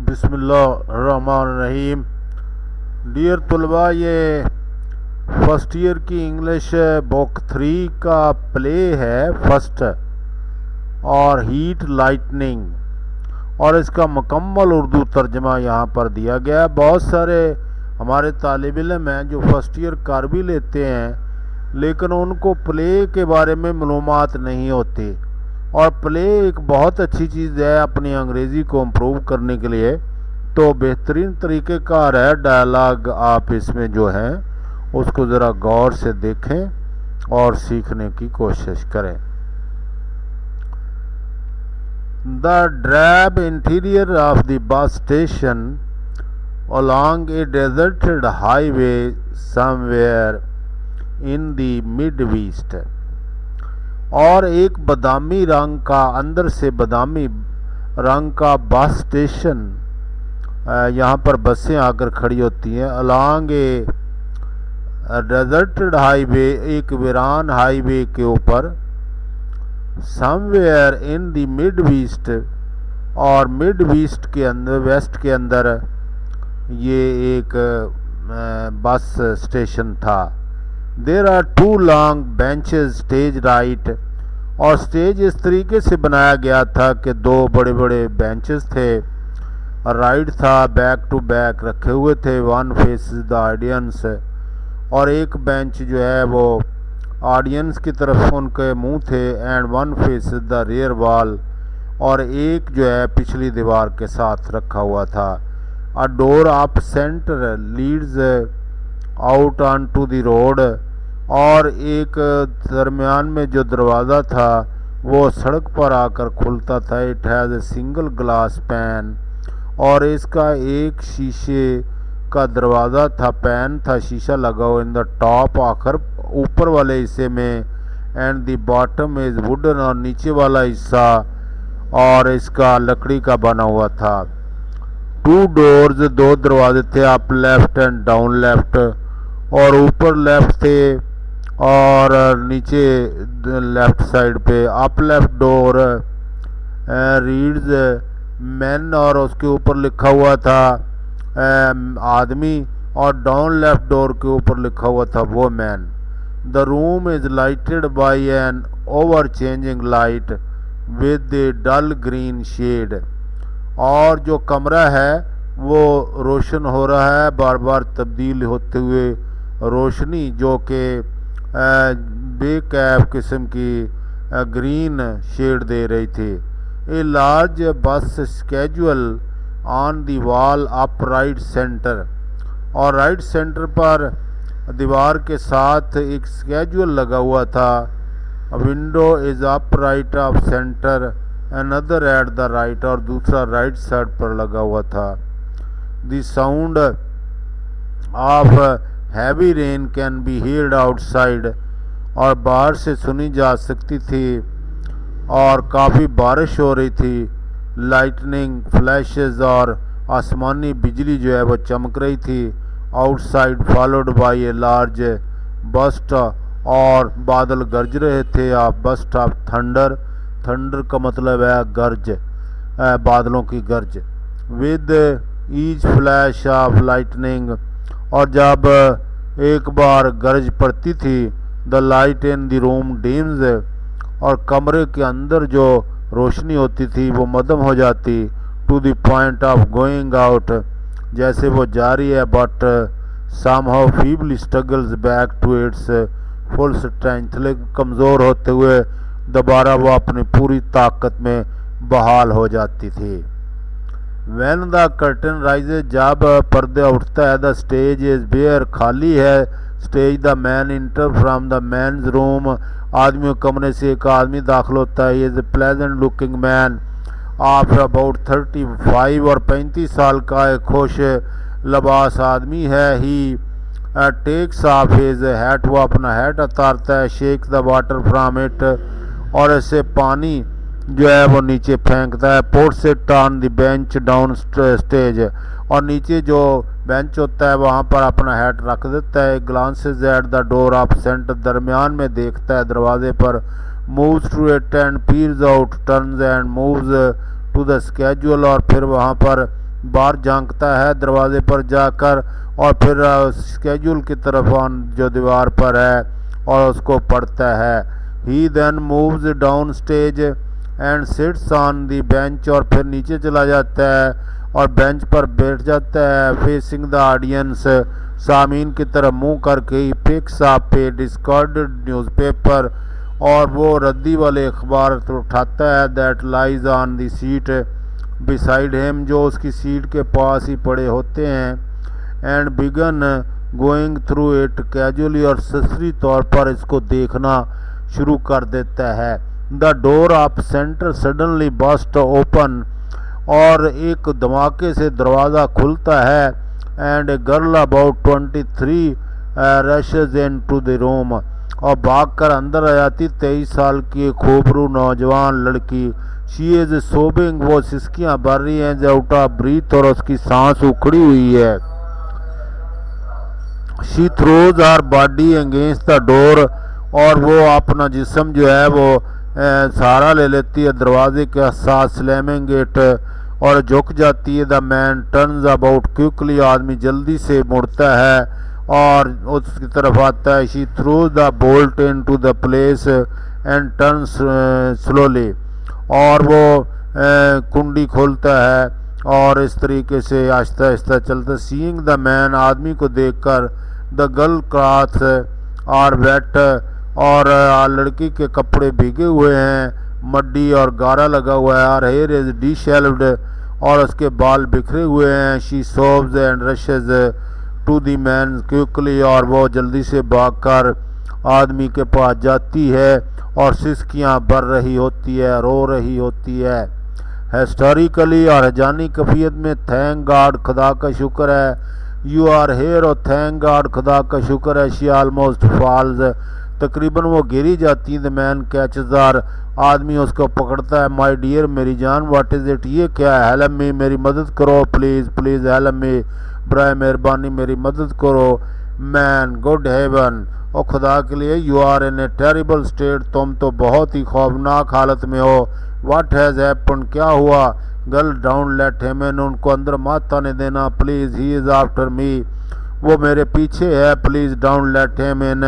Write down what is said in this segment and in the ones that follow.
बिस्मिल्लाहिर्रहमानिर्रहीम। डियर तलबा, ये फर्स्ट ईयर की इंग्लिश बुक 3 का प्ले है फर्स्ट, और हीट लाइटनिंग, और इसका मुकम्मल उर्दू तर्जमा यहाँ पर दिया गया है। बहुत सारे हमारे तालिब इल्म हैं जो फर्स्ट ईयर कर भी लेते हैं, लेकिन उनको प्ले के बारे में मालूमात नहीं होती। और प्ले एक बहुत अच्छी चीज़ है अपनी अंग्रेज़ी को इम्प्रूव करने के लिए, तो बेहतरीन तरीक़ेकार है। डायलॉग आप इसमें जो है उसको ज़रा गौर से देखें और सीखने की कोशिश करें। The drab interior of the bus station along a deserted highway somewhere in the Midwest। और एक बादामी रंग का, अंदर से बादामी रंग का बस स्टेशन, यहाँ पर बसें आकर खड़ी होती हैं। अलॉन्ग ए डेजर्टेड हाईवे, एक वीरान हाईवे के ऊपर। Somewhere in the mid west, और मिड वेस्ट के अंदर, वेस्ट के अंदर ये एक बस स्टेशन था। There are 2 long benches stage right, और स्टेज इस तरीके से बनाया गया था कि 2 बड़े बड़े बेंचेस थे, राइट था, बैक टू बैक रखे हुए थे। वन फेस द ऑडियंस, और एक बेंच जो है वो ऑडियंस की तरफ उनके मुंह थे। And one face the rear wall, और एक जो है पिछली दीवार के साथ रखा हुआ था। A door of centre leads out on to the road, और एक दरमियान में जो दरवाज़ा था वो सड़क पर आकर खुलता था। It has a single glass pan, और इसका एक शीशे का दरवाज़ा था, पैन था, शीशा लगा हुआ इन द टॉप, आखिर ऊपर वाले हिस्से में। And the bottom is wooden, और नीचे वाला हिस्सा और इसका लकड़ी का बना हुआ था। 2 डोर्स, 2 दरवाजे थे, up left and down left, और ऊपर लेफ्ट थे और नीचे लेफ्ट साइड पे। Up left door reads man, और उसके ऊपर लिखा हुआ था आदमी, और डाउन लेफ्ट डोर के ऊपर लिखा हुआ था वो men. The room is lighted by an over changing light with a dull green shade, और जो कमरा है वो रोशन हो रहा है, बार बार तब्दील होते हुए रोशनी, जो कि बेकैफ किस्म की ग्रीन शेड दे रही थी। ए लार्ज बस schedule on the wall up right centre, और राइट सेंटर पर दीवार के साथ एक स्केजुअल लगा हुआ था। Window is up right of centre, another at the right, और दूसरा राइट साइड पर लगा हुआ था। The sound of heavy rain can be heard outside, और बाहर से सुनी जा सकती थी, और काफ़ी बारिश हो रही थी। लाइटनिंग फ्लैशेस, और आसमानी बिजली जो है वो चमक रही थी। Outside followed by a large burst, और बादल गरज रहे थे। आप बस्ट ऑफ थंडर, थंडर का मतलब है गरज, बादलों की गरज। With each flash of lightning, और जब एक बार गरज पड़ती थी, the light in the room deems, और कमरे के अंदर जो रोशनी होती थी वो मध्यम हो जाती। To the point of going out, जैसे वो जा रही है, but somehow feebly struggles back to its full strength, लेकिन कमज़ोर होते हुए दोबारा वो अपनी पूरी ताकत में बहाल हो जाती थी। When the curtain rises, जब पर्दा उठता है, the stage is bare, खाली है stage. The man enter from the men's room, आदमियों कमरे से एक आदमी दाखिल होता है। Is a pleasant looking man of about 35, और 35 साल का एक खुश लबास आदमी है। ही टेक्स ऑफ हिज हैट, वो अपना हैट उतारता है। Shake the water from it, और ऐसे पानी जो है वो नीचे फेंकता है। Puts it on the bench down stage, और नीचे जो बेंच होता है वहाँ पर अपना हैट रख देता है। Glances at the door of centre, दरमियान में देखता है दरवाजे पर। Moves to it and peers out, turns and moves to the schedule, और फिर वहाँ पर बाहर झांकता है दरवाजे पर जाकर और फिर स्केड्यूल की तरफ जो दीवार पर है और उसको पढ़ता है। He then moves down stage and sits on the bench, और फिर नीचे चला जाता है और बेंच पर बैठ जाता है फेसिंग द ऑडियंस, सामीन की तरफ मुंह करके। He picks up A discarded newspaper, और वो रद्दी वाले अखबार उठाता है that lies on the seat beside him, जो उसकी सीट के पास ही पड़े होते हैं। And begin going through it casually, और ससरी तौर पर इसको देखना शुरू कर देता है। The door of centre suddenly burst open, और एक धमाके से दरवाज़ा खुलता है। And a girl about 23 rushes in to the room, और भागकर अंदर आ जाती 23 साल की एक खूबरू नौजवान लड़की। शी इज सोबिंग, वो सिसकियाँ भर रही हैं, आउट ऑफ ब्रीथ, और उसकी सांस उखड़ी हुई है। She throws our body against the door, और वो अपना जिस्म जो है वो सहारा ले लेती है दरवाजे के साथ, स्लैमिंग इट, और झुक जाती है। The man turns about quickly, आदमी जल्दी से मुड़ता है और उसकी तरफ आता है। She throws the bolt in to the place and turns slowly, और वो कुंडी खोलता है और इस तरीके से आहिस्ता आहिस्ता चलता। सीइंग द मैन, आदमी को देखकर, the girl cloth are wet, और लड़की के कपड़े भीगे हुए हैं, मड्डी और गारा लगा हुआ है। आर हेयर इज डिशेल्व्ड, और उसके बाल बिखरे हुए हैं। शी सोव्स and rushes to the man quickly, और वो जल्दी से भागकर आदमी के पास जाती है और सिसकियाँ भर रही होती है, रो रही होती है हिस्टोरिकली और हजानी कफियत में। थैंक गॉड, खुदा का शुक्र है। यू आर हेयर, और थैंक गॉड, खुदा का शुक्र है। शी ऑलमोस्ट फॉल्स, तकरीबन वो गिरी जाती है। द मैन कैचेस आर, आदमी उसको पकड़ता है। माय डियर, मेरी जान, व्हाट इज इट, ये क्या है। हेल्प मी, मेरी मदद करो, प्लीज़ प्लीज़ हेल्प मी, बराए मेहरबानी मेरी मदद करो। मैन, गुड हेवन, और खुदा के लिए, you are in a terrible state, तुम तो बहुत ही खौफनाक हालत में हो। व्हाट हैज़ हैपन, क्या हुआ। Girl, down let him in, उनको अंदर मत आने देना please. He is after me, वो मेरे पीछे है, please down let him in,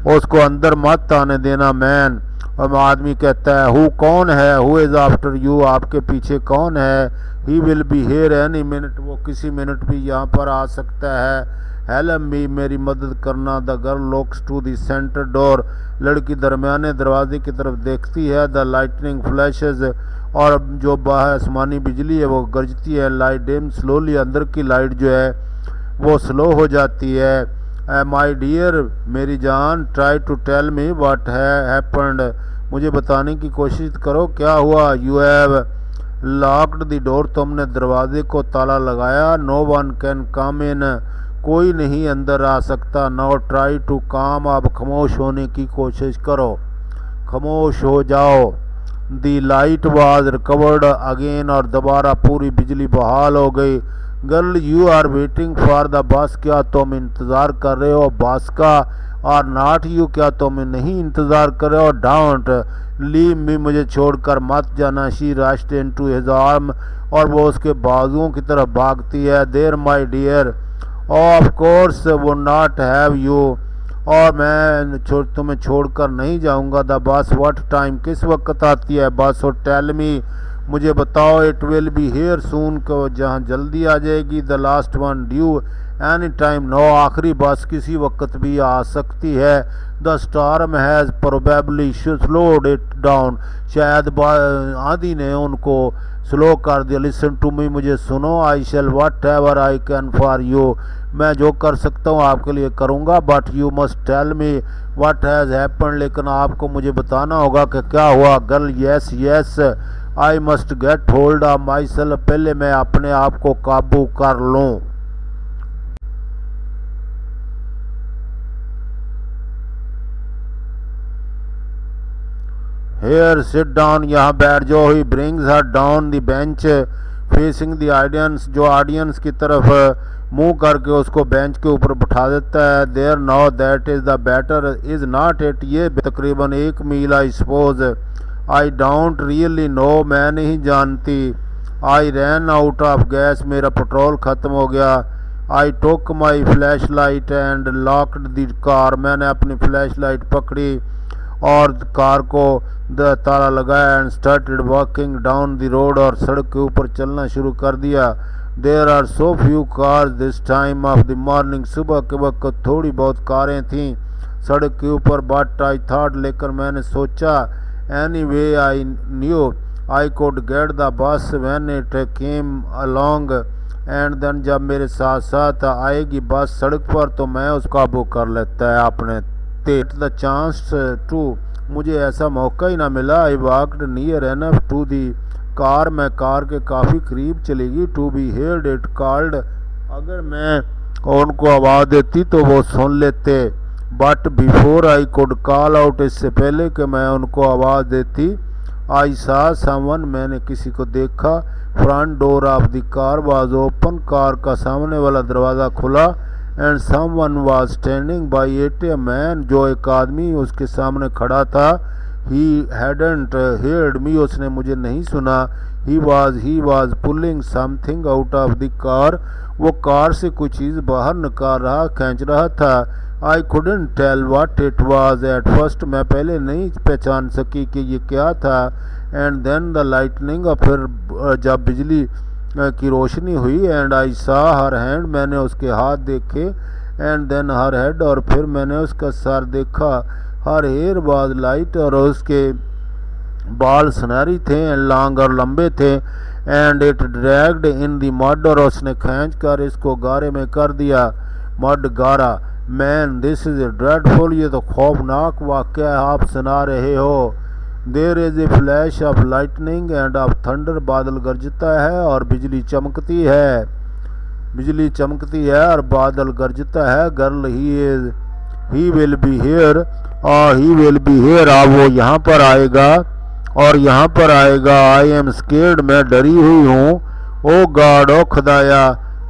उसको अंदर मत आने देना। मैन, और आदमी कहता है हु, कौन है। हु इज़ आफ्टर यू, आपके पीछे कौन है। ही will be hair any minute, वो किसी मिनट भी यहाँ पर आ सकता है। हेल्प मी, मेरी मदद करना। The girl looks to the centre door, लड़की दरमियाने दरवाजे की तरफ देखती है। द लाइटनिंग फ्लैशेज, और जो बाहर आसमानी बिजली है वो गरजती है। लाइट डिम स्लोली, अंदर की लाइट जो है वो स्लो हो जाती है। माय डियर, मेरी जान, try to tell me what happened, मुझे बताने की कोशिश करो क्या हुआ। You have locked the door, तुमने दरवाजे को ताला लगाया। No one can come in, कोई नहीं अंदर आ सकता। नो ट्राई टू काम, आप खामोश होने की कोशिश करो, खामोश हो जाओ। The light was recovered again, और दोबारा पूरी बिजली बहाल हो गई। Girl, you are waiting for the bus, क्या तुम इंतज़ार कर रहे हो बस का। और नॉट यू, क्या तुम नहीं इंतज़ार कर रहे हो। डाउंट लीव मी, मुझे छोड़कर मत जाना। She rushed into his arm, और वो उसके बाजुओं की तरफ भागती है। There my dear, of course would not have you, और मैं तुम्हें छोड़कर नहीं जाऊंगा। द बस व्हाट टाइम, किस वक्त आती है बस। और टेल मी, मुझे बताओ। It will be here soon, को जहाँ जल्दी आ जाएगी। The last one due any time, no, आखिरी बस किसी वक्त भी आ सकती है। The storm has probably slowed it down, शायद आंधी ने उनको स्लो कर दिया। लिसन टू मी, मुझे सुनो। I shall whatever I can for you, मैं जो कर सकता हूँ आपके लिए करूँगा। But you must tell me what has happen, लेकिन आपको मुझे बताना होगा कि क्या हुआ। Girl, yes yes, I must get hold of myself, पहले मैं अपने आप को काबू कर लूँ। हेयर सिट डाउन, यहाँ बैठ जाओ। He brings her down the bench facing the audience, जो ऑडियंस की तरफ मुंह करके उसको बेंच के ऊपर बैठा देता है। There no that is the better is not it, ये तकरीबन 1 mile I suppose. I don't really know, मैं नहीं जानती। I ran out of gas, मेरा पेट्रोल ख़त्म हो गया। I took my flash light and locked the car, मैंने अपनी फ्लैश लाइट पकड़ी और कार को ताला लगाया। And started walking down the road, और सड़क के ऊपर चलना शुरू कर दिया। There are so few cars this time of the morning, सुबह के वक्त थोड़ी बहुत कारें थीं सड़क के ऊपर। बट आई थॉट, लेकर मैंने सोचा, anyway I knew I could get the bus when it came along, and then जब मेरे साथ साथ आएगी बस सड़क पर तो मैं उसको काबू कर लेता है अपने टेट द चांस टू, मुझे ऐसा मौका ही ना मिला। I walked near enough to the car, मैं कार के काफ़ी करीब चलेगी। To be heard it called, अगर मैं उनको आवाज़ देती तो वो सुन लेते। But before I could call out, इससे पहले कि मैं उनको आवाज़ देती, आई सा समवन, मैंने किसी को देखा। Front door of the car was open, car का सामने वाला दरवाज़ा खुला। And someone was standing bye it, a man, जो एक आदमी उसके सामने खड़ा था। ही हैडंट हेयर्ड मी, उसने मुझे नहीं सुना। He was pulling something out of the car, वो कार से कुछ चीज़ बाहर निकाल रहा, खींच रहा था। I couldn't tell what it was at first, मैं पहले नहीं पहचान सकी कि ये क्या था। एंड देन द लाइटनिंग, और फिर जब बिजली की रोशनी हुई। And I saw her hand, मैंने उसके हाथ देखे। एंड देन हर हेड, और फिर मैंने उसका सर देखा। हर हेयर वाज लाइट, और उसके बाल सुनहरी थे। एंड लॉन्ग, और लंबे थे। And it dragged in the mud, और उसने खींच कर इसको गारे में कर दिया। मड, गारा। मैन दिस इज ड्रेडफुल, ये तो खौफनाक वाक़या आप सुना रहे हो। There is a flash of lightning and of thunder, बादल गरजता है और बिजली चमकती है, बिजली चमकती है और बादल गरजता है। Girl he will be hair, और ही विल बी हेयर, अब वो यहाँ पर आएगा और यहाँ पर आएगा। आई एम स्केर्ड, मैं डरी हुई हूँ। ओ गॉड, ओ खुदाया,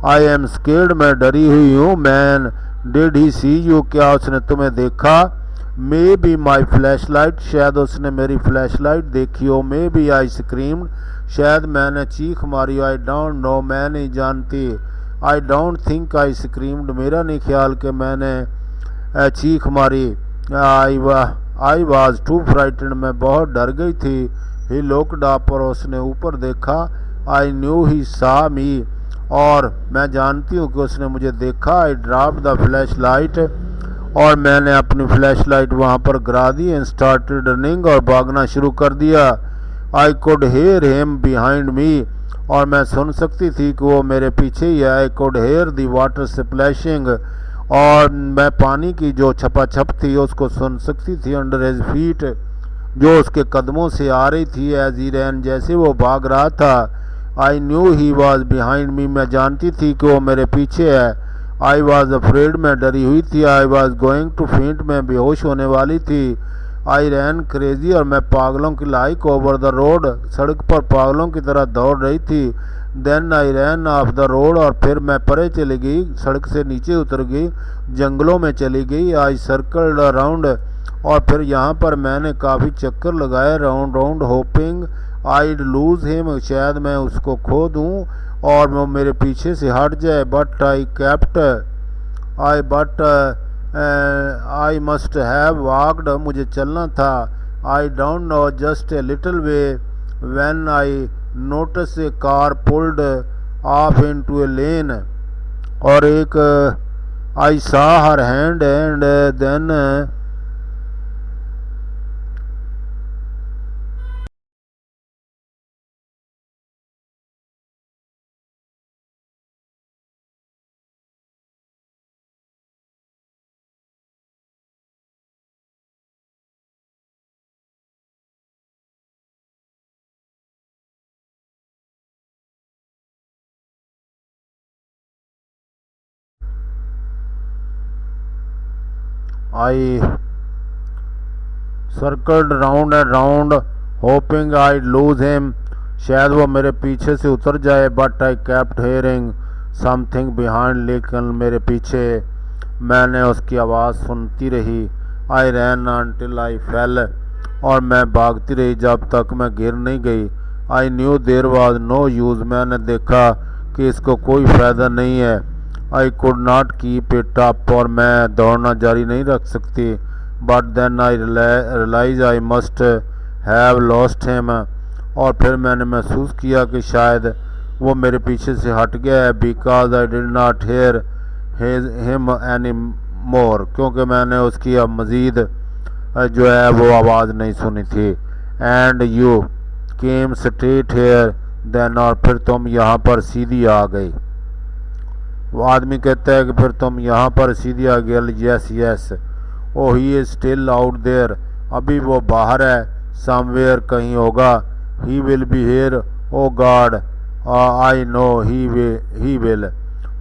आई एम स्केर्ड, मैं डरी हुई हूँ। Man did he see you, क्या उसने तुम्हें देखा। Maybe my flash light, शायद उसने मेरी फ्लैश लाइट देखी हो। मे बी आई स्क्रीम्ड, शायद मैंने चीख मारी। आई डोंट नो, मैं नहीं जानती। आई डोंट थिंक आई स्क्रीम्ड, मेरा नहीं ख्याल कि मैंने चीख मारी। आई वाज टू फ्राइटेंड, मैं बहुत डर गई थी। ही लुक्ड अप, और उसने ऊपर देखा। आई न्यू ही सा मी, और मैं जानती हूँ कि उसने मुझे देखा। I dropped the flash light, और मैंने अपनी फ्लैश लाइट वहाँ पर गिरा दी। एंड स्टार्टेड रनिंग, और भागना शुरू कर दिया। I could hair him behind me, और मैं सुन सकती थी कि वो मेरे पीछे ही है। I could here the water splashing, और मैं पानी की जो छपाछप थी उसको सुन सकती थी। अंडर हिज फीट, जो उसके कदमों से आ रही थी। एज ही रैन, जैसे वो भाग रहा था। I knew he was behind me, मैं जानती थी कि वो मेरे पीछे है। आई वॉज अफ्रेड, मैं डरी हुई थी। आई वॉज गोइंग टू फेंट, मैं बेहोश होने वाली थी। आई रैन क्रेजी, और मैं पागलों की लाइक ओवर द रोड, सड़क पर पागलों की तरह दौड़ रही थी। Then I ran off the road, और फिर मैं परे चली गई, सड़क से नीचे उतर गई, जंगलों में चली गई। आई सर्कल्ड अराउंड, और फिर यहाँ पर मैंने काफ़ी चक्कर लगाए round round, hoping I'd lose him, शायद मैं उसको खो दूँ और वो मेरे पीछे से हट जाए। But I must have walked, मुझे चलना था। I don't know just a little way when I notice a car pulled off into a lane, और एक I saw her hand and then I circled round and round hoping I'd lose him, शायद वो मेरे पीछे से उतर जाए। But I kept hearing something behind, लेकिन मेरे पीछे मैंने उसकी आवाज़ सुनती रही। आई ran until I fell, और मैं भागती रही जब तक मैं गिर नहीं गई। I knew there was no use, मैंने देखा कि इसको कोई फ़ायदा नहीं है। I could not keep it up, और मैं दौड़ना जारी नहीं रख सकती। But then I realize I must have lost him, और फिर मैंने महसूस किया कि शायद वो मेरे पीछे से हट गया है। Because I did not here him any more, क्योंकि मैंने उसकी अब मज़ीद जो है वो आवाज़ नहीं सुनी थी। And you came straight here then, और फिर तुम यहाँ पर सीधी आ गई। वो आदमी कहता है कि फिर तुम यहाँ पर सीधी आ गई। Yes yes, oh he is still out there, अभी वो बाहर है। समवेयर, कहीं होगा। He will be here, oh God I know he will,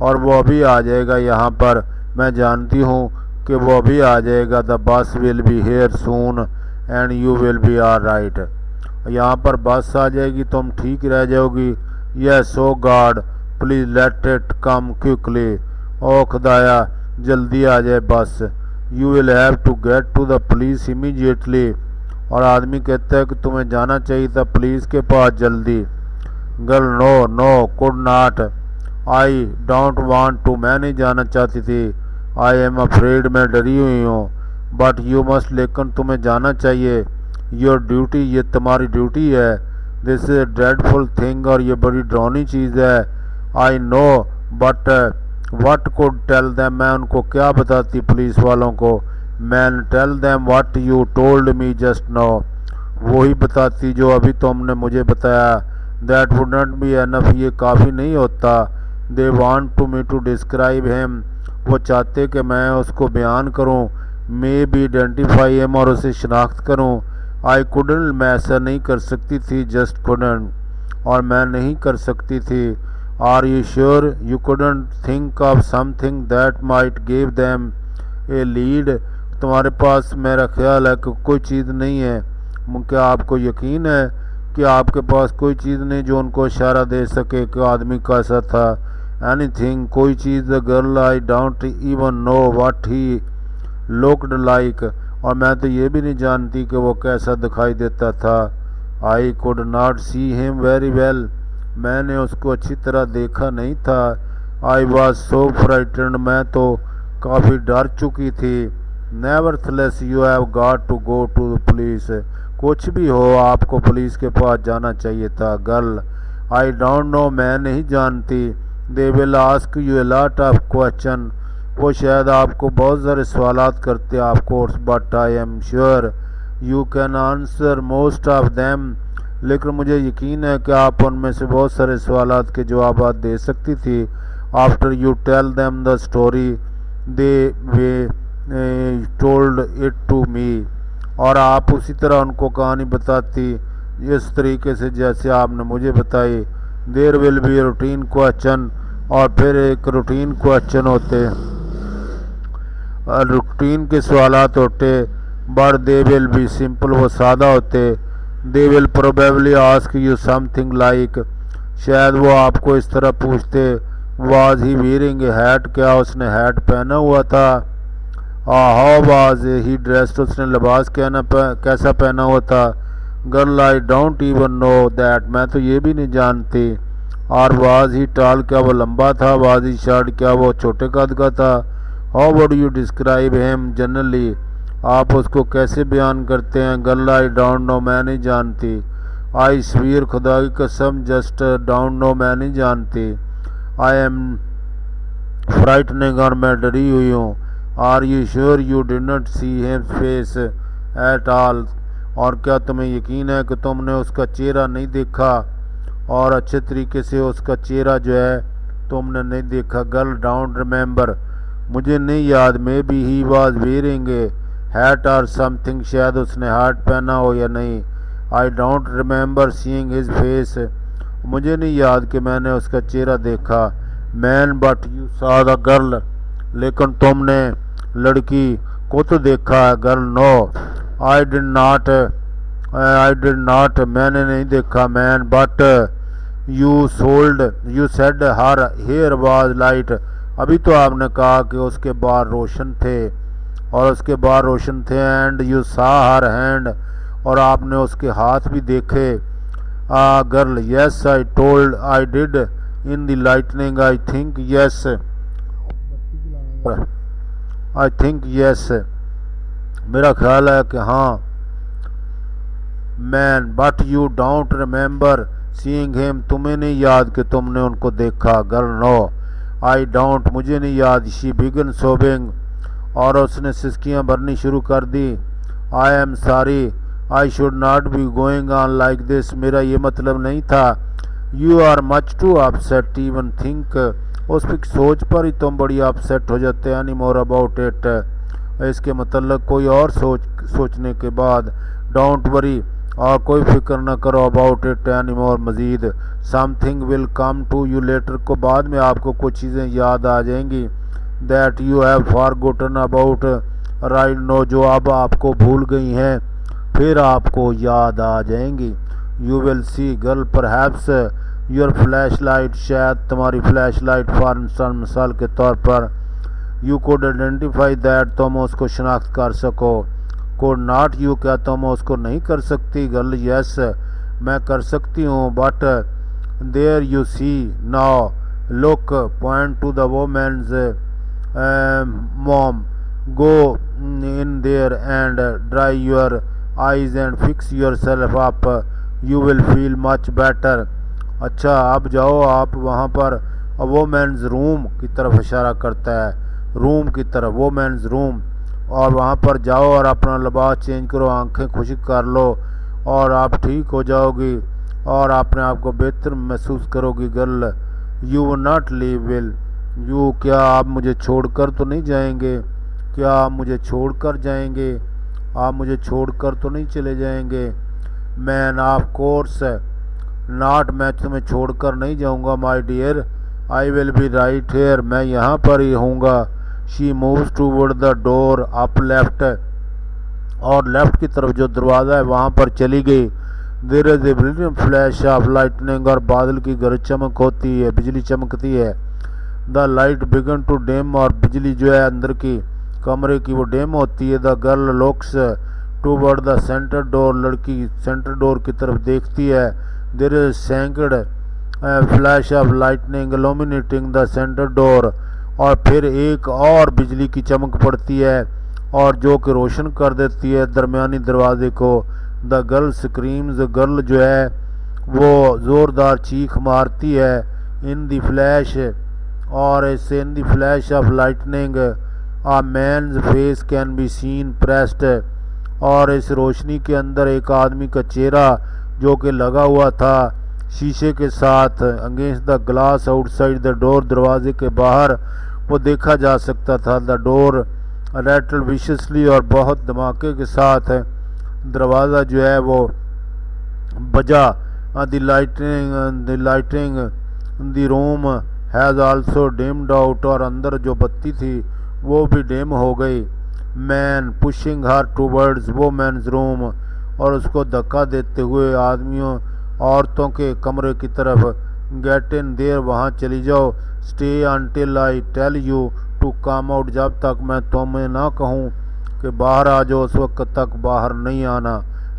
और वो अभी आ जाएगा यहाँ पर, मैं जानती हूँ कि वो अभी आ जाएगा। The bus will be here soon and you will be all right, यहाँ पर बस आ जाएगी, तुम ठीक रह जाओगी। Yes oh god please let it come quickly, ओ खुदाया जल्दी आ जाए bus. You will have to get to the police immediately, और आदमी कहता है कि तुम्हें जाना चाहिए था पुलिस के पास जल्दी। Girl no no could not, I don't want to, मैं नहीं जाना चाहती थी। आई एम अफ्रेड, मैं डरी हुई हूँ। बट यू मस्ट, लेकिन तुम्हें जाना चाहिए। योर ड्यूटी, ये तुम्हारी ड्यूटी है। This is a dreadful thing, और ये बड़ी डरावनी चीज़ है। I know but what could tell them, मैं उनको क्या बताती पुलिस वालों को। Man tell them what you told me just now, वही बताती जो अभी तुमने मुझे बताया। That would not be enough, ये काफ़ी नहीं होता। They want to me to describe him, वो चाहते कि मैं उसको बयान करूं। मे बी आइडेंटिफाई हिम, और उसे शनाख्त करूं। आई कुडंट, मैं ऐसा नहीं कर सकती थी। जस्ट कुडंट, और मैं नहीं कर सकती थी। Are you sure you couldn't think of something that might give them a lead, तुम्हारे पास मेरा ख्याल है कि कोई चीज़ नहीं है। क्या आपको यकीन है कि आपके पास कोई चीज़ नहीं जो उनको इशारा दे सके कि आदमी कैसा था। एनीथिंग, कोई चीज़। The girl I don't even know what he looked like, और मैं तो ये भी नहीं जानती कि वो कैसा दिखाई देता था। आई could not see him very well, मैंने उसको अच्छी तरह देखा नहीं था। आई वॉज सो फ्राइटेंड, मैं तो काफ़ी डर चुकी थी। Nevertheless you have got to go to the police, कुछ भी हो आपको पुलिस के पास जाना चाहिए था। गर्ल आई डोंट नो, मैं नहीं जानती। They will ask U a lot of question, वो शायद आपको बहुत सारे सवालात करते of course, but I am sure you can answer most of them, लेकिन मुझे यकीन है कि आप उनमें से बहुत सारे सवालात के जवाब दे सकती थी। After you tell them the story the way told it to me, और आप उसी तरह उनको कहानी बताती इस तरीके से जैसे आपने मुझे बताई। There will be routine question, और फिर एक रूटीन क्वेश्चन होते, रूटीन के सवालात होते। But they will be simple, वो सादा होते। They will probably ask you something like, शायद वो आपको इस तरह पूछते। Was he wearing A hat, क्या उसने हैट पहना हुआ था। हाउ वाज ही ड्रेस्ड, उसने लिबास कैसा पहना हुआ था। Girl I don't even know that, मैं तो ये भी नहीं जानती। और वाज ही टॉल, क्या वो लंबा था। वाज ही शॉर्ट, क्या वो छोटे कद का था। How would you describe him generally, आप उसको कैसे बयान करते हैं। गर्ल आई डोंट नो, मैं नहीं जानती। आई स्वीयर, खुदा की कसम, जस्ट डोंट नो, मैं नहीं जानती। आई एम फ्राइटनिंग, और मैं डरी हुई हूँ। Are you sure you did not see him face at all, और क्या तुम्हें यकीन है कि तुमने उसका चेहरा नहीं देखा, और अच्छे तरीके से उसका चेहरा जो है तुमने नहीं देखा। गर्ल डोंट रिमेंबर, मुझे नहीं याद। Maybe he was wearing a hat और समथिंग, शायद उसने हैट पहना हो या नहीं। I don't remember seeing his face, मुझे नहीं याद कि मैंने उसका चेहरा देखा। Man but you saw the girl, लेकिन तुमने लड़की को तो देखा है। Girl no I did not, मैंने नहीं देखा। Man but you said her hair was light, अभी तो आपने कहा कि उसके बाल रोशन थे, और उसके बाल रोशन थे। एंड यू सा हर हैंड, और आपने उसके हाथ भी देखे। Girl, yes I told I did in the lightning, I think yes, I think yes, मेरा ख्याल है कि हाँ। Man, but you don't remember seeing him, तुम्हें नहीं याद कि तुमने उनको देखा। गर्ल, नो आई डोंट, मुझे नहीं याद। शी बिगन सोबिंग, और उसने सिसकियाँ भरनी शुरू कर दी। I am sorry, I should not be going on like this, मेरा ये मतलब नहीं था। You are much too upset even think, उस पर सोच पर ही तुम बड़ी अपसेट हो जाते हैं। एनी मोर अबाउट इट, इसके मतलब कोई और सोचने के बाद। डोंट वरी, और कोई फिक्र न करो। अबाउट इट एनी मोर, मज़ीद। Something will come to you later, को बाद में आपको कुछ चीज़ें याद आ जाएंगी। That you have forgotten about right no, जो अब आपको भूल गई हैं फिर आपको याद आ जाएंगी। You will see girl perhaps your flash light, शायद तुम्हारी फ्लैश लाइट फॉर मिसाल के तौर पर। यू कोड आइडेंटिफाई दैट, तुम उसको शनाख्त कर सको। कोड नॉट यू, क्या तुम उसको नहीं कर सकती। गर्ल, यस मैं कर सकती हूँ। But there you see now look, point to the women's mom, go in there and dry your eyes and fix yourself up, you will feel much better. अच्छा, अब जाओ आप वहाँ पर। वोमेन्स रूम की तरफ इशारा करता है, रूम की तरफ, वोमेन्स रूम, और वहाँ पर जाओ और अपना लिबास चेंज करो, आंखें खुश्क कर लो और आप ठीक हो जाओगी और अपने आप को बेहतर महसूस करोगी। Girl, you will not leave will you, क्या आप मुझे छोड़कर तो नहीं जाएंगे? क्या आप मुझे छोड़कर जाएंगे? आप मुझे छोड़कर तो नहीं चले जाएंगे? मैन, ऑफ कोर्स नॉट, मैं तुम्हें छोड़कर नहीं जाऊंगा। My dear, I will be right here, मैं यहाँ पर ही होऊंगा। She moves toward the door up left, और लेफ्ट की तरफ जो दरवाज़ा है वहाँ पर चली गई। There is a brilliant flash of lightning, और बादल की गरज चमक होती है, बिजली चमकती है। The light began to dim, और बिजली जो है अंदर की कमरे की वो डिम होती है। The girl looks toward the centre door, लड़की सेंटर डोर की तरफ देखती है। There is second flash of lightning illuminating the centre door, और फिर एक और बिजली की चमक पड़ती है और जो कि रोशन कर देती है दरमियानी दरवाजे को। द गर्ल स्क्रीम्स, गर्ल जो है वो ज़ोरदार चीख मारती है। इन द फ्लैश, और इससे in the flash of lightning a man's face can be seen pressed, और इस रोशनी के अंदर एक आदमी का चेहरा जो कि लगा हुआ था शीशे के साथ against the glass outside the door, दरवाजे के बाहर वो देखा जा सकता था। द डोर रैटल विशियसली, और बहुत धमाके के साथ दरवाज़ा जो है वो बजा। The lighting the room has also deemed out, और अंदर जो बत्ती थी वो भी डिम हो गई। मैन पुशिंग हर टूवर्ड्स वोमेन्स रूम, और उसको धक्का देते हुए आदमियों औरतों के कमरे की तरफ। गेट इन देयर, वहाँ चली जाओ। Stay until I tell you to come out, जब तक मैं तुम्हें ना कहूँ कि बाहर आ जाओ उस वक्त तक बाहर नहीं आना।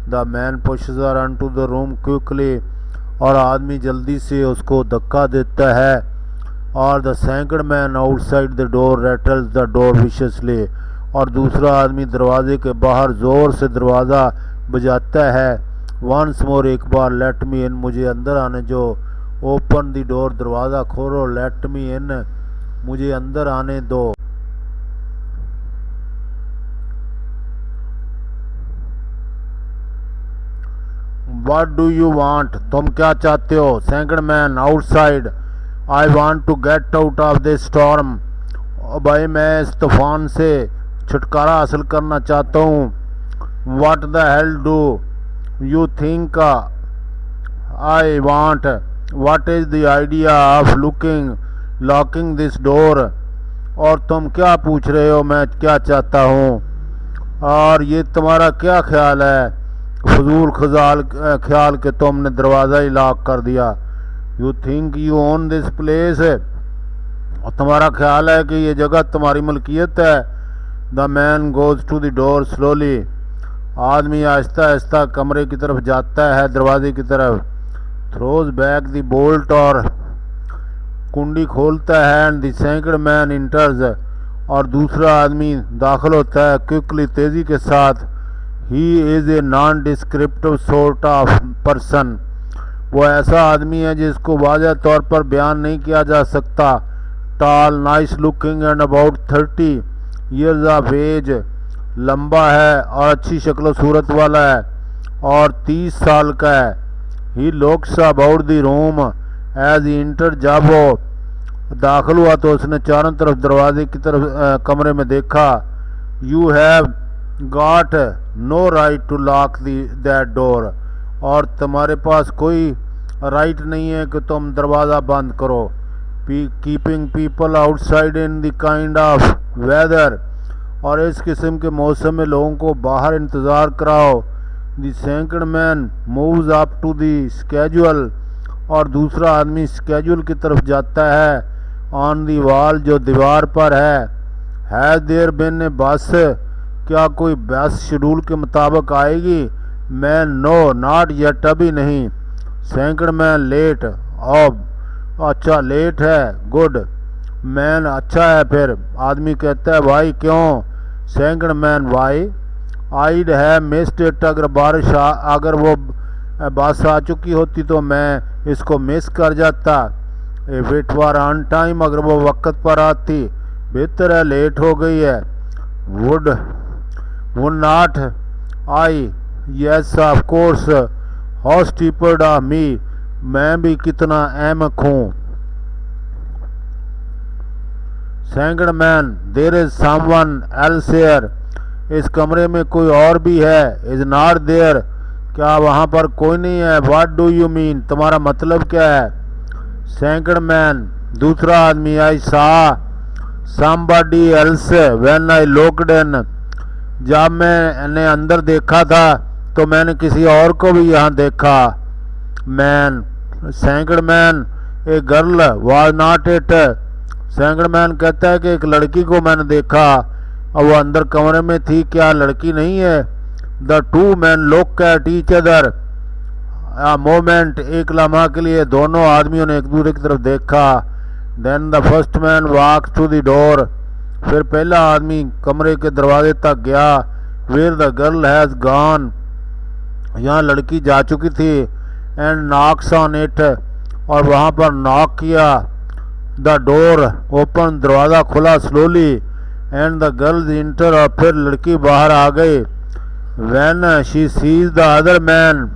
The man pushes her into the room quickly, और आदमी जल्दी से उसको धक्का देता है। और the second man outside the door rattles the door viciously, और दूसरा आदमी दरवाजे के बाहर ज़ोर से दरवाज़ा बजाता है। वंस मोर, एक बार, लेट मी इन, मुझे अंदर आने जो। ओपन द डोर, दरवाज़ा खोलो। लेट मी इन, मुझे अंदर आने दो। व्हाट डू यू वांट, तुम क्या चाहते हो? Second man outside, I want to get out of this storm, भाई मैं इस तूफान से छुटकारा हासिल करना चाहता हूँ। What the hell do you think I want, what is the idea of locking this door, और तुम क्या पूछ रहे हो मैं क्या चाहता हूँ, और ये तुम्हारा क्या ख्याल है? फजूल ख्याल के तुमने दरवाज़ा ही लॉक कर दिया। You think you own this place, और तुम्हारा ख्याल है कि ये जगह तुम्हारी मलकियत है। The man goes to the door slowly, आदमी आहिस्ता आहिस्ता कमरे की तरफ जाता है, दरवाजे की तरफ। थ्रोज बैक द बोल्ट और कुंडी खोलता है एंड द सेकंड मैन इंटर्स और दूसरा आदमी दाखिल होता है क्विकली तेज़ी के साथ। He is a non descriptive sort of person, वो ऐसा आदमी है जिसको वाज़ह तौर पर बयान नहीं किया जा सकता। Tall, nice looking and about 30 years of age, लंबा है और अच्छी शक्ल सूरत वाला है और 30 साल का है। He looks about the room as he enter, जब वो दाखिल हुआ तो उसने चारों तरफ दरवाजे की तरफ कमरे में देखा। You have got no right to lock that door, और तुम्हारे पास कोई राइट नहीं है कि तुम दरवाज़ा बंद करो। Keeping people outside in the kind of weather, और इस किस्म के मौसम में लोगों को बाहर इंतज़ार कराओ। The second man moves up to the schedule, और दूसरा आदमी स्केजुअल की तरफ जाता है। ऑन दी वॉल, जो दीवार पर है देयर बिन ए बस, क्या कोई बस शेड्यूल के मुताबिक आएगी? मैन, नो नॉट येट, अभी नहीं। सेकंड मैन लेट, अब अच्छा लेट है, गुड। मैन, अच्छा है फिर। आदमी कहता है वाई, क्यों? सेकंड मैन वाई, आईड है मिस्ड इट, अगर वो बस आ चुकी होती तो मैं इसको मिस कर जाता। If it were on time, अगर वो वक्त पर आती। बेहतर है लेट हो गई है। Would not I, yes of course, how stupid of me, मैं भी कितना अहमक हूँ। Second man, there is someone else here, इस कमरे में कोई और भी है। इज नॉट देयर, क्या वहाँ पर कोई नहीं है? व्हाट डू यू मीन, तुम्हारा मतलब क्या है? सेकंड मैन, दूसरा आदमी, आई सा somebody else when I looked in, जब मैंने अंदर देखा था तो मैंने किसी और को भी यहाँ देखा। Man, second man, a girl was not it, second man कहता है कि एक लड़की को मैंने देखा और वो अंदर कमरे में थी, क्या लड़की नहीं है? The two man look at each other a moment, एक लम्हा के लिए दोनों आदमियों ने एक दूसरे की तरफ देखा। Then the first man walk to the door, फिर पहला आदमी कमरे के दरवाजे तक गया। Where the girl has gone, यहाँ लड़की जा चुकी थी। एंड नॉक्स ऑन इट, और वहाँ पर नॉक किया। द डोर ओपन, दरवाज़ा खुला slowly. And the girls enter, और फिर लड़की बाहर आ गई। When she sees the other man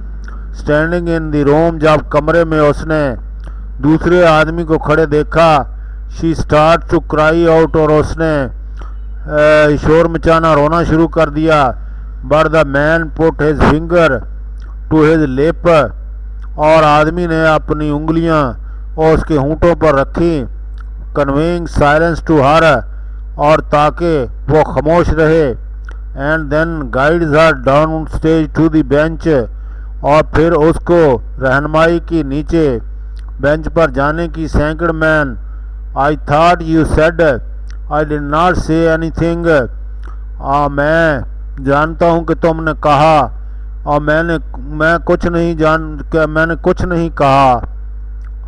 standing in the room, जब कमरे में उसने दूसरे आदमी को खड़े देखा। She start to cry out, और उसने शोर मचाना, रोना शुरू कर दिया। But the man put his finger to his lip, और आदमी ने अपनी उंगलियां और उसके होंठों पर रखी। कन्वेइंग साइलेंस टू हर, और ताकि वो खामोश रहे। And then guides her downstage to the bench, और फिर उसको रहनुमाई की नीचे बेंच पर जाने की। Second man, I thought you said I did not say anything, मैं जानता हूँ कि तुमने कहा, और मैंने कुछ नहीं कहा।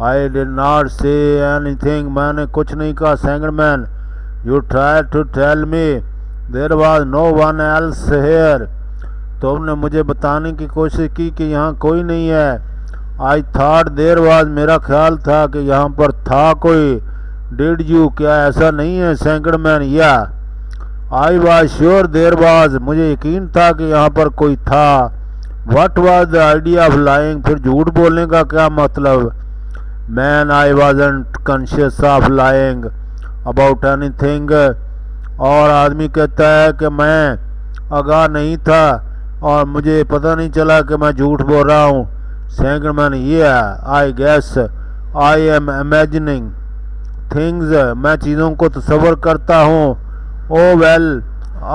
I did not say anything, मैंने कुछ नहीं कहा। Second man, you try to tell me there was no one else here, तुमने मुझे बताने की कोशिश की कि यहाँ कोई नहीं है। आई थॉट देयर वाज, मेरा ख्याल था कि यहाँ पर था कोई। डिड यू, क्या ऐसा नहीं है? Second man, yeah I was sure there was, मुझे यकीन था कि यहाँ पर कोई था। What was the idea of lying, फिर झूठ बोलने का क्या मतलब? Man, I wasn't conscious of lying about anything, और आदमी कहता है कि मैं आगाह नहीं था और मुझे पता नहीं चला कि मैं झूठ बोल रहा हूँ। Second man, yeah I guess I am imagining things, मैं चीज़ों को तस्वर करता हूँ। ओ वेल,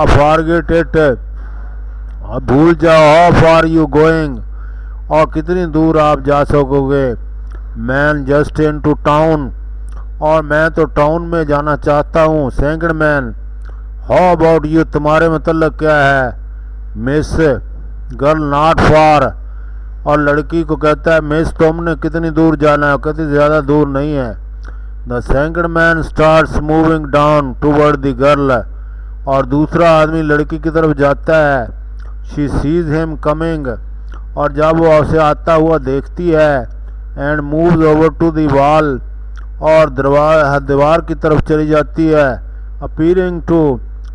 फॉरगेट इट, भूल जाओ। हाउ फार यू गोइंग, और कितनी दूर आप जा सकोगे? Man, just into town, और मैं तो टाउन में जाना चाहता हूँ। Second man, how about you, तुम्हारे मतलब क्या है? मिस गर्ल, नॉट फार, और लड़की को कहता है मिस तुमने कितनी दूर जाना है, कहती ज़्यादा दूर नहीं है। The second man starts moving down toward the girl, और दूसरा आदमी लड़की की तरफ जाता है। शी सीज हिम कमिंग, और जब वो उसे आता हुआ देखती है, and moves over to the wall, और दीवार की तरफ चली जाती है। Appearing to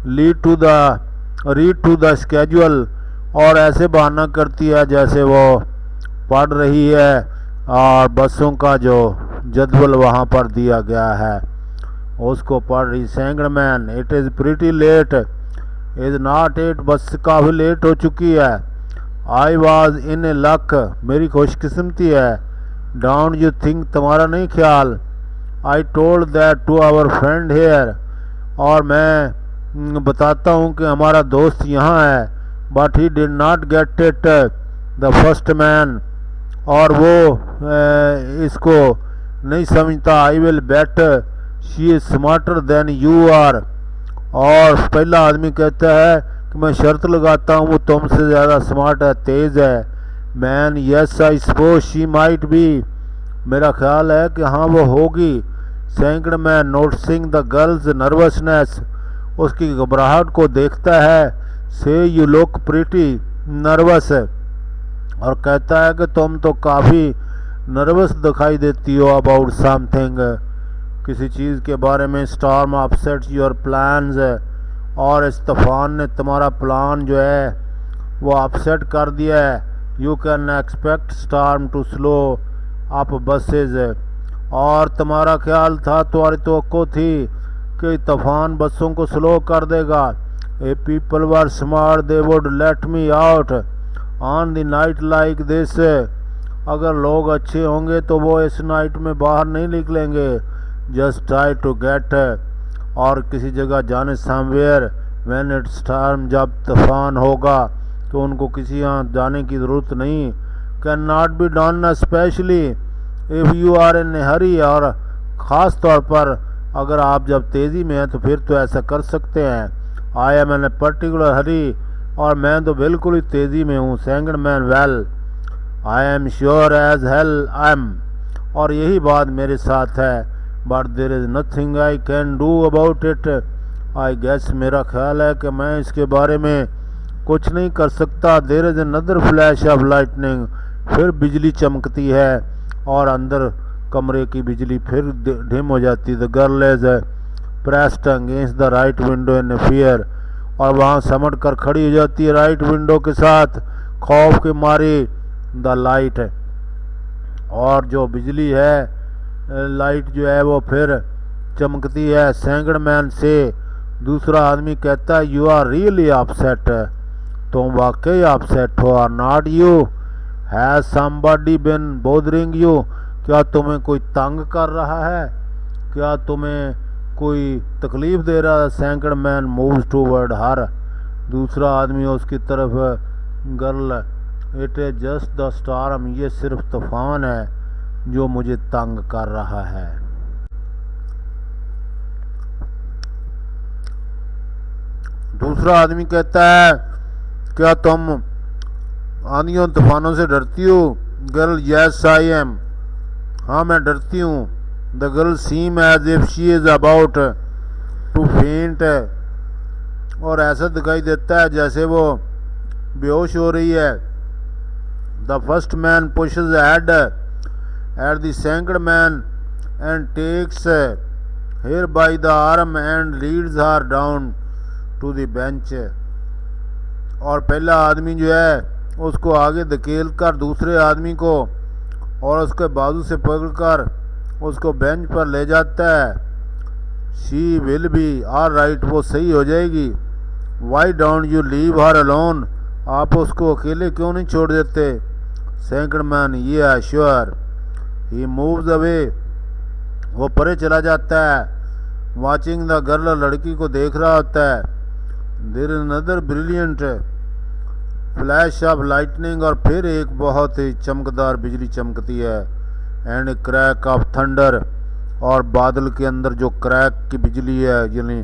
read to the schedule, और ऐसे बहाना करती है जैसे वो पढ़ रही है और बसों का जो जदवल वहाँ पर दिया गया है उसको पढ़ रही। Second man it is pretty late, is not it, बस काफ़ी लेट हो चुकी है। I was in A luck, मेरी खुशकिस्मती है। डोंट यू थिंक, तुम्हारा नहीं ख्याल। I told that to our friend here, और मैं बताता हूँ कि हमारा दोस्त यहाँ है। But he did not get it the first man, और वो इसको नहीं समझता। I will bet she is smarter than you are, और पहला आदमी कहता है कि मैं शर्त लगाता हूँ वो तुमसे ज़्यादा स्मार्ट है, तेज़ है। Man yes I suppose she might be, मेरा ख्याल है कि हाँ वो होगी। Second man noticing the girls nervousness, उसकी घबराहट को देखता है। से यू लुक प्रीटी नर्वस, और कहता है कि तुम तो काफ़ी नर्वस दिखाई देती हो अबाउट समथिंग, किसी चीज़ के बारे में। स्टॉर्म अपसेट्स योर प्लान्स, और इस तूफान ने तुम्हारा प्लान जो है वो अपसेट कर दिया है। You can expect storm to slow up buses, और तुम्हारा ख्याल था, तुम्हारी तवक्को थी कि तूफान बसों को स्लो कर देगा। A people were smart they would let me out on the night like this, अगर लोग अच्छे होंगे तो वो इस नाइट में बाहर नहीं निकलेंगे। जस्ट ट्राई टू गेट, और किसी जगह जाने समवेयर व्हेन इट स्टॉर्म, जब तूफान होगा तो उनको किसी यहाँ जाने की ज़रूरत नहीं। Can not be done specially if you are in a hurry, और ख़ास तौर पर अगर आप जब तेज़ी में हैं तो फिर तो ऐसा कर सकते हैं। I am in a particular हरी, और मैं तो बिल्कुल ही तेज़ी में हूँ। Second man well I am sure as hell I am, और यही बात मेरे साथ है। But there is nothing I can do about it, I guess, मेरा ख्याल है कि मैं इसके बारे में कुछ नहीं कर सकता। There is another flash of lightning, फिर बिजली चमकती है और अंदर कमरे की बिजली फिर डिम हो जाती। The girl is pressed against the right window in fear, और वहाँ समट कर खड़ी हो जाती है राइट विंडो के साथ खौफ के मारे। द लाइट, और जो बिजली है लाइट जो है वो फिर चमकती है। सेकंड मैन से दूसरा आदमी कहता है यू आर रियली अपसेट, तुम वाकई अपसेट हो। Are not you, has somebody been bothering you, क्या तुम्हें कोई तंग कर रहा है, क्या तुम्हें कोई तकलीफ़ दे रहा है। सेकंड मैन मूव्स टूवर्ड हर, दूसरा आदमी उसकी तरफ। Girl it is just the storm, ये सिर्फ तूफान है जो मुझे तंग कर रहा है। दूसरा आदमी कहता है क्या तुम आंधियों तूफानों से डरती हो। गर्ल यस आई एम, हाँ मैं डरती हूँ। The girl seem as if she is about to faint, और ऐसा दिखाई देता है जैसे वो बेहोश हो रही है। The first man pushes head at the second man and takes her by the arm and leads her down to the bench, और पहला आदमी जो है उसको आगे धकेल कर दूसरे आदमी को और उसके बाजू से पकड़कर उसको बेंच पर ले जाता है। She will be all right, वो सही हो जाएगी। Why don't you leave her alone, आप उसको अकेले क्यों नहीं छोड़ देते। सेकंड मैन ये है श्योर, ही मूव्स अवे, वो परे चला जाता है। वॉचिंग द गर्ल, लड़की को देख रहा होता है। There is another brilliant flash of lightning, और फिर एक बहुत ही चमकदार बिजली चमकती है। एंड क्रैक ऑफ थंडर, और बादल के अंदर जो क्रैक की बिजली है यानी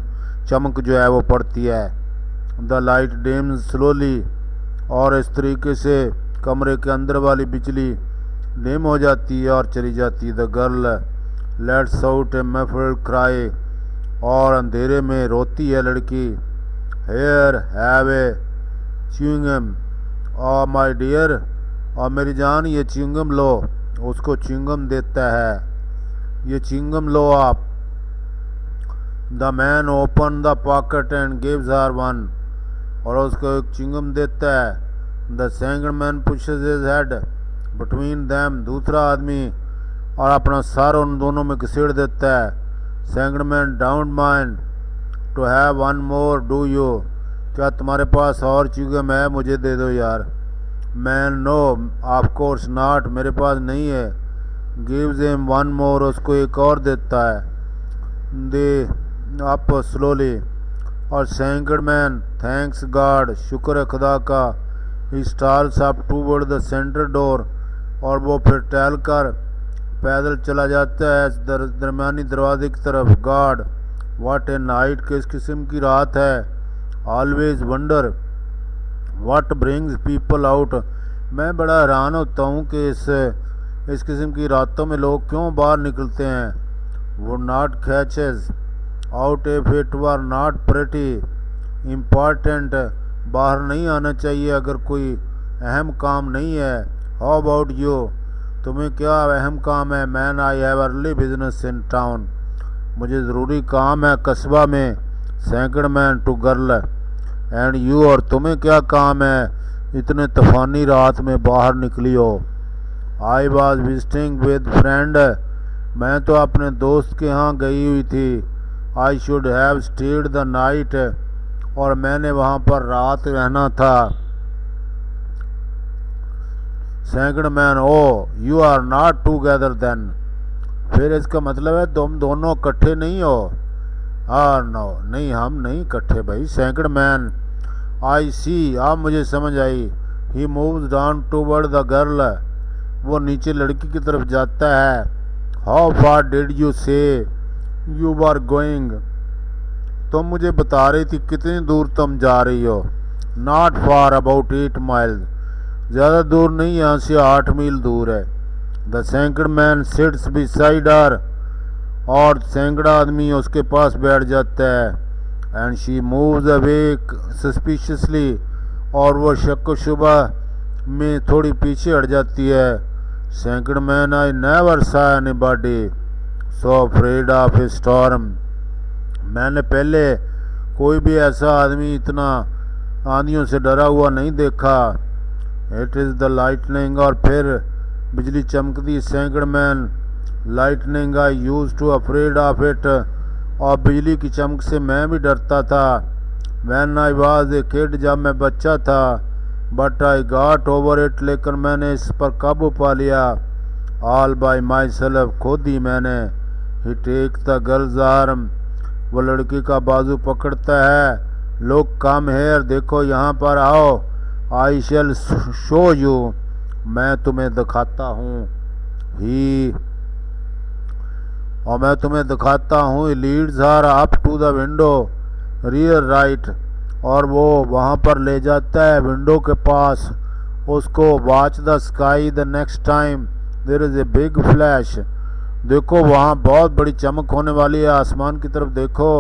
चमक जो है वो पड़ती है। द लाइट डिम्स स्लोली, और इस तरीके से कमरे के अंदर वाली बिजली डिम हो जाती है और चली जाती है। The girl let's out A muffled cry, और अंधेरे में रोती है लड़की। हेयर हैव ए च्युइंगम और माय डियर, और मेरी जान ये च्युइंगम लो। उसको च्युइंगम देता है, ये च्युइंगम लो आप। The man open the pocket and gives her one, और उसको एक च्युइंगम देता है। The second man pushes his head between them, दूसरा आदमी और अपना सर उन दोनों में घसीट देता है। Second man don't mind to have one more do you, क्या तुम्हारे पास और च्युइंगम है? मुझे दे दो यार। Man no of course not, मेरे पास नहीं है। गिव्स हिम वन मोर, उसको एक और देता है। दे अप स्लोली, और सेकंड मैन थैंक्स गॉड, शुक्र है खुदा का। He stares up toward the centre door, और वो फिर टहल कर पैदल चला जाता है दरमियानी दरवाजे की तरफ। गॉड व्हाट ए नाइट, किस किस्म की रात है। Always wonder what brings people out, मैं बड़ा हैरान होता हूँ कि इस किस्म की रातों में लोग क्यों बाहर निकलते हैं। वो not catches out if it were not pretty important, बाहर नहीं आना चाहिए अगर कोई अहम काम नहीं है। हाउ अबाउट यू, तुम्हें क्या अहम काम है? Man I have early business in town, मुझे ज़रूरी काम है कस्बा में। Second man to girl and you, और तुम्हें क्या काम है इतने तूफानी रात में बाहर निकली हो? I was visiting with friend, मैं तो अपने दोस्त के यहाँ गई हुई थी। I should have stayed the night, और मैंने वहाँ पर रात रहना था। Second man oh you are not together then, फिर इसका मतलब है तुम दोनों इकट्ठे नहीं हो। हाँ नो, नहीं हम नहीं इकट्ठे भाई। सेकंड मैन आई सी, अब मुझे समझ आई। He moves down toward the girl, वो नीचे लड़की की तरफ जाता है। How far did you say you are going, तुम मुझे बता रही थी कितनी दूर तुम जा रही हो। नॉट फार, अबाउट 8 माइल्स, ज़्यादा दूर नहीं, यहाँ से 8 मील दूर है। The second man sits beside her, और सेकंड आदमी उसके पास बैठ जाता है। And she moves away suspiciously, और वो शक व शुबा में थोड़ी पीछे हट जाती है। सेकंड मैन आई नेवर सा anybody so afraid of A storm, मैंने पहले कोई भी ऐसा आदमी इतना आंधियों से डरा हुआ नहीं देखा। इट इज़ द लाइटनिंग, और फिर बिजली चमकती। Second man lightning I use to afraid of it, और बिजली की चमक से मैं भी डरता था। When I was a kid, जब मैं बच्चा था। But I got over it, लेकिन मैंने इस पर काबू पा लिया। ऑल बाई माई सेल्फ, खुद ही मैंने। ही टेक द गर्ल्स आर्म, वो लड़की का बाजू पकड़ता है। लुक कम हेयर, देखो यहाँ पर आओ। आई शैल शो यू, मैं तुम्हें दिखाता हूँ। ही, और मैं तुम्हें दिखाता हूँ। Leads her up to the window rear right, और वो वहाँ पर ले जाता है विंडो के पास उसको। Watch the sky the next time there is a big flash, देखो वहाँ बहुत बड़ी चमक होने वाली है, आसमान की तरफ देखो।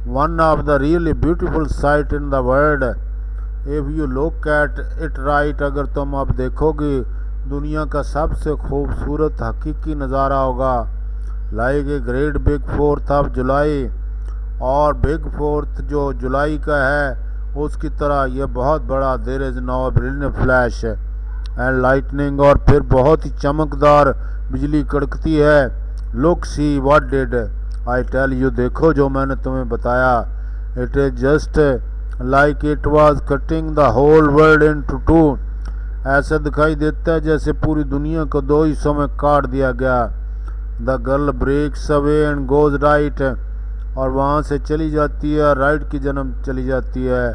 One of the really beautiful sight in the world if you look at it right, अगर तुम अब देखोगे दुनिया का सबसे खूबसूरत हकीकी नज़ारा होगा। Like a great big 4th of July, और बिग 4th जो जुलाई का है उसकी तरह यह बहुत बड़ा। There is no brilliant flash and lightning, और फिर बहुत ही चमकदार बिजली कड़कती है। Look see what did I tell you, देखो जो मैंने तुम्हें बताया। It is just like it was cutting the whole world into two, ऐसा दिखाई देता है जैसे पूरी दुनिया को 2 हिस्सों में काट दिया गया। The girl breaks away and goes right, और वहाँ से चली जाती है, राइट की जन्म चली जाती है।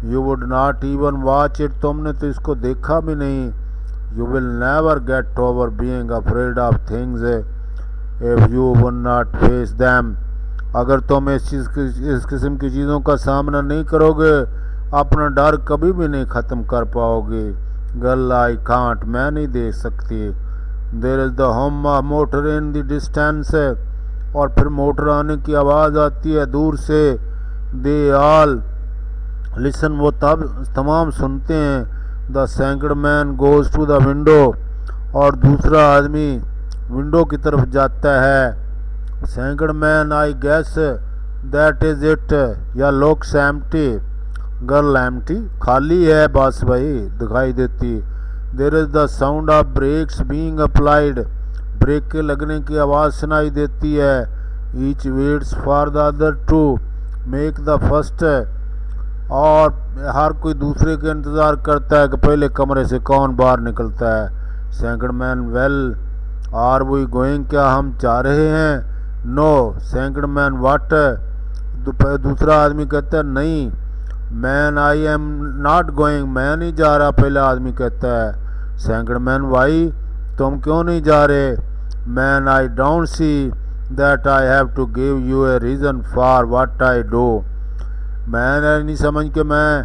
You would not even watch it, तुमने तो इसको देखा भी नहीं। You will never get over being afraid of things if you would not face them, अगर तुम इस किस्म की चीज़ों का सामना नहीं करोगे अपना डर कभी भी नहीं ख़त्म कर पाओगे। गर्ल आई कांट, मैं नहीं देख सकती। देयर इज द हम मोटर इन द डिस्टेंस, और फिर मोटर आने की आवाज़ आती है दूर से। दे ऑल लिसन, वो तब तमाम सुनते हैं। The second man goes to the window, और दूसरा आदमी विंडो की तरफ जाता है। Second man, I guess that is it, या लुक्स एम्प्टी। गर्ल, एम्प्टी, खाली है बस भाई, दिखाई देती। There is the sound of brakes being applied, brake के लगने की आवाज़ सुनाई देती है। Each waits for the other to make the first, और हर कोई दूसरे के इंतज़ार करता है कि पहले कमरे से कौन बाहर निकलता है। Second man, well are we going, क्या हम जा रहे हैं? नो। सेकंड मैन, व्हाट, दूसरा आदमी कहता है नहीं। Man, I am not going, मैं नहीं जा रहा, पहला आदमी कहता है। सेकंड मैन, वाई, तुम क्यों नहीं जा रहे? Man, I don't see that I have to give you a reason for what I do, मैं नहीं समझ के मैं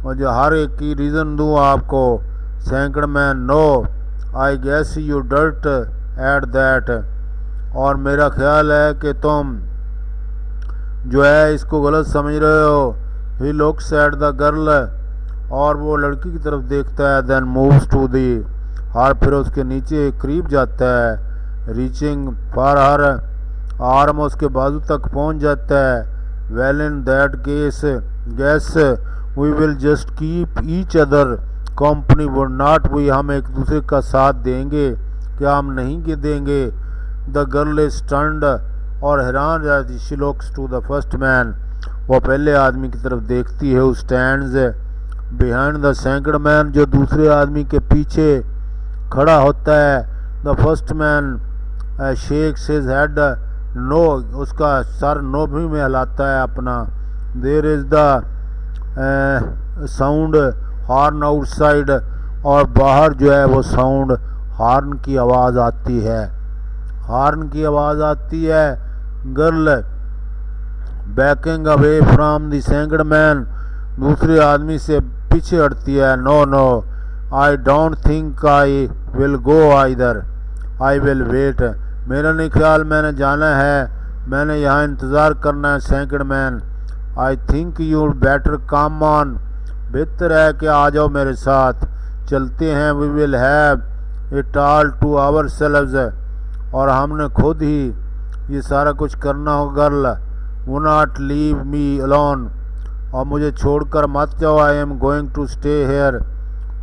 मुझे हर एक की रीज़न दूँ आपको। Second man, no, I guess you dirt at that, और मेरा ख्याल है कि तुम जो है इसको गलत समझ रहे हो। He looks at the girl, और वो लड़की की तरफ देखता है। देन मूव्स टू दी हर, फिर उसके नीचे करीब जाता है। रीचिंग फॉर हर आर्म, उसके बाजू तक पहुंच जाता है। Well in that case guess we will just keep each other company, would not we, हम एक दूसरे का साथ देंगे, क्या हम नहीं देंगे? द गर्ल इज स्टन्ड, और हैरान रहती। She looks to the first man, वो पहले आदमी की तरफ देखती है। Stands behind the second man, जो दूसरे आदमी के पीछे खड़ा होता है। The first man shakes his head no, उसका सर नो भी में हिलाता है अपना। There is the sound horn outside, और बाहर जो है वो साउंड हॉर्न की आवाज़ आती है, हॉर्न की आवाज़ आती है। Girl backing away from the second man, दूसरे आदमी से पीछे हटती है। No no, I don't think I will go either, I will wait, मेरा नहीं ख्याल मैंने जाना है, मैंने यहाँ इंतज़ार करना है। Second man, I think you better come on, बेहतर है कि आ जाओ मेरे साथ, चलते हैं। We will have it all to ourselves, और हमने खुद ही ये सारा कुछ करना हो। गर्ल, वो नॉट लीव मी अलोन, और मुझे छोड़कर मत जाओ। I am going to stay here,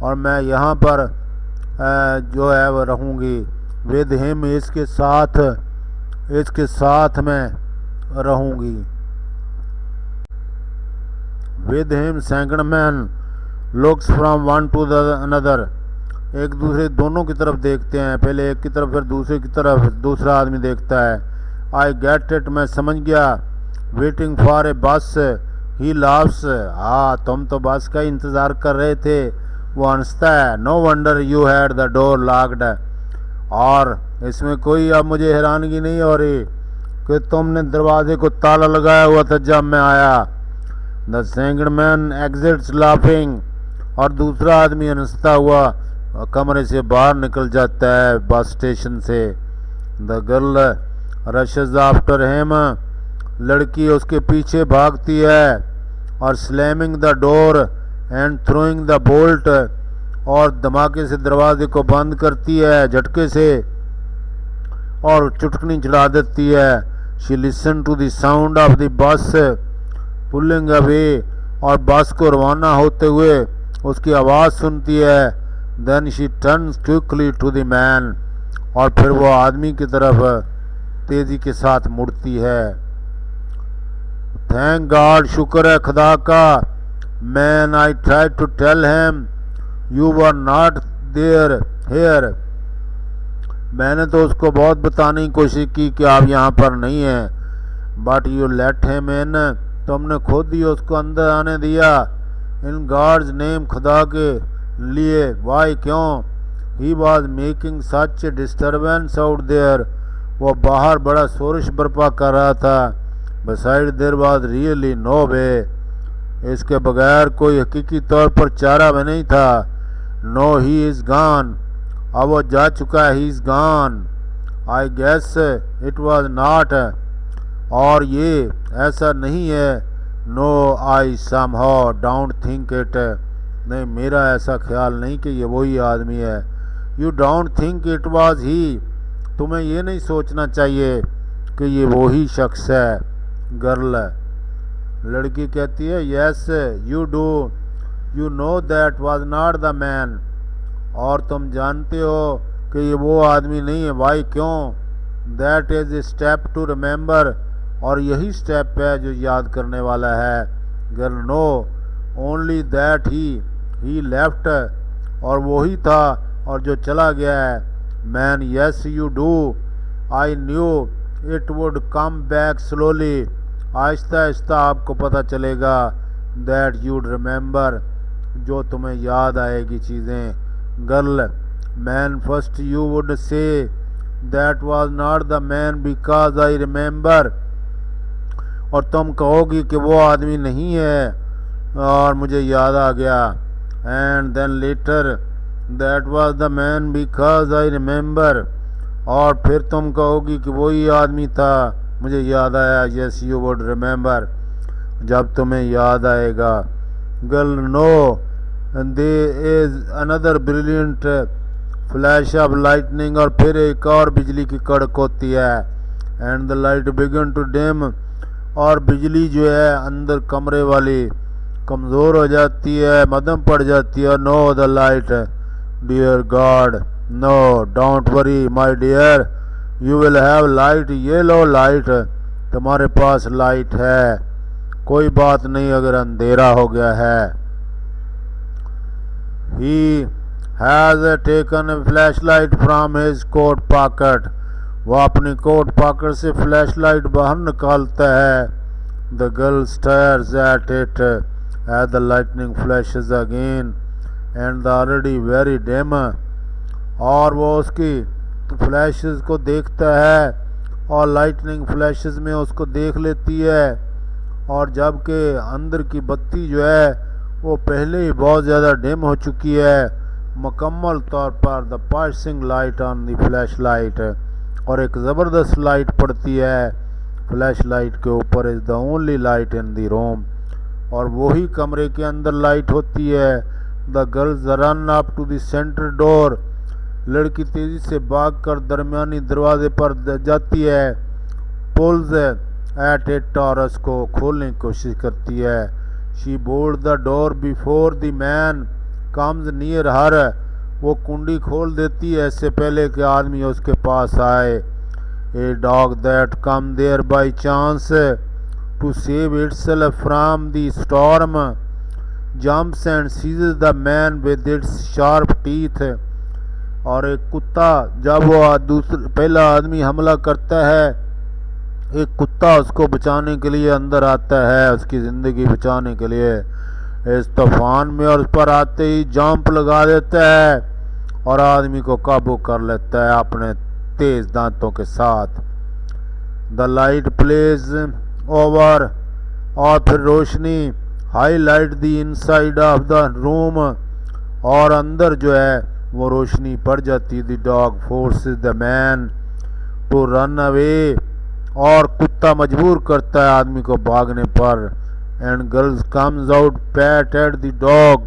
और मैं यहाँ पर जो है वो रहूँगी। विद हिम, इसके साथ मैं रहूँगी। With him, second man looks from one two the another, एक दूसरे दोनों की तरफ देखते हैं, पहले एक की तरफ फिर दूसरे की तरफ दूसरा आदमी देखता है। आई गेट इट, मैं समझ गया। वेटिंग फॉर ए बस, ही लाफ्स, हाँ तुम तो बस का इंतज़ार कर रहे थे, वो हंसता है। No wonder you had the door locked, और इसमें कोई अब मुझे हैरानगी नहीं हो रही कि तुमने दरवाजे को ताला लगाया हुआ था जब मैं आया। The second man exits laughing, और दूसरा आदमी हंसता हुआ कमरे से बाहर निकल जाता है बस स्टेशन से। The girl rushes after him, लड़की उसके पीछे भागती है। और slamming the door and throwing the bolt, और धमाके से दरवाजे को बंद करती है झटके से, और चुटकनी चला देती है। She listen to the sound of the bus pulling away, और बस को रवाना होते हुए उसकी आवाज़ सुनती है। Then she turns quickly to the man, और फिर वो आदमी की तरफ तेज़ी के साथ मुड़ती है। थैंक गॉड, शुक्र है खुदा का। Man, I try to tell him you were not there here, मैंने तो उसको बहुत बताने की कोशिश की कि आप यहाँ पर नहीं हैं। But you let him in, तुमने खुद ही उसको अंदर आने दिया। इन गॉड्स नेम, खुदा के लिए। वाई, क्यों? He was making such disturbance out there, वो बाहर बड़ा शोरश बर्पा कर रहा था। Beside there was really no way, इसके बगैर कोई हकीकी तौर पर चारा भी नहीं था। नो ही इज़ गॉन, अब वो जा चुका है, he is gone. I guess it was not, और ये ऐसा नहीं है। No I somehow don't think it, नहीं मेरा ऐसा ख्याल नहीं कि ये वही आदमी है। You don't think it was he, तुम्हें ये नहीं सोचना चाहिए कि ये वही शख्स है। गर्ल, लड़की कहती है yes you do, you know that was not the man, और तुम जानते हो कि ये वो आदमी नहीं है। वाई, क्यों? That is a step to remember, और यही स्टेप है जो याद करने वाला है। Girl, no only that he left, और वही था और जो चला गया है। Man, yes you do, I knew it would come back slowly, आहिस्ता आहिस्ता आपको पता चलेगा। दैट यूड रिमेंबर, जो तुम्हें याद आएगी चीज़ें। Girl, man, first you would say that was not the man because I remember, और तुम कहोगी कि वो आदमी नहीं है और मुझे याद आ गया। And then later that was the man because I remember, और फिर तुम कहोगी कि वही आदमी था, मुझे याद आया। यस यू वुड रिमेंबर, जब तुम्हें याद आएगा। Girl, no there is another brilliant flash of lightning, और फिर एक और बिजली की कड़क होती है। And the light began to dim, और बिजली जो है अंदर कमरे वाली कमज़ोर हो जाती है, मध्यम पड़ जाती है। No the light dear God, no don't worry my dear, you will have light, ये लो लाइट, तुम्हारे पास लाइट है, कोई बात नहीं अगर अंधेरा हो गया है। He has taken a flashlight from his coat pocket, वह अपनी कोट पॉकेट से फ्लैश लाइट बाहर निकालता है। The girl stares at it as the lightning flashes again and the already very dim, और वो उसकी फ्लैशेस को देखता है और लाइटनिंग फ्लैशेस में उसको देख लेती है, और जबकि अंदर की बत्ती जो है वो पहले ही बहुत ज़्यादा डिम हो चुकी है, मुकम्मल तौर पर the passing light on the flash light, और एक ज़बरदस्त लाइट पड़ती है फ्लैश लाइट के ऊपर। Is the only light in the room, और वही कमरे के अंदर लाइट होती है। The girls run up to the centre door, लड़की तेज़ी से भागकर दरमियानी दरवाजे पर जाती है। पुल्स एट इट, और उसको खोलने की कोशिश करती है। She bold the door before the man comes near her, वो कुंडी खोल देती है इससे पहले कि आदमी उसके पास आए। A dog that come there by chance to save itself from the storm jumps and seizes the man with its sharp teeth, और एक कुत्ता जब वो पहला आदमी हमला करता है, एक कुत्ता उसको बचाने के लिए अंदर आता है, उसकी ज़िंदगी बचाने के लिए इस तूफान में, और उस पर आते ही जंप लगा देता है और आदमी को काबू कर लेता है अपने तेज़ दांतों के साथ। द लाइट प्लेज ओवर, और फिर रोशनी highlight the inside of the room, और अंदर जो है वो रोशनी पड़ जाती। The dog forces the man to run away, और कुत्ता मजबूर करता है आदमी को भागने पर। And girls comes out pat at the dog,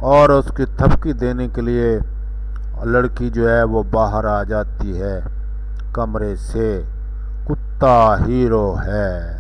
और उसकी थपकी देने के लिए लड़की जो है वो बाहर आ जाती है कमरे से। कुत्ता हीरो है।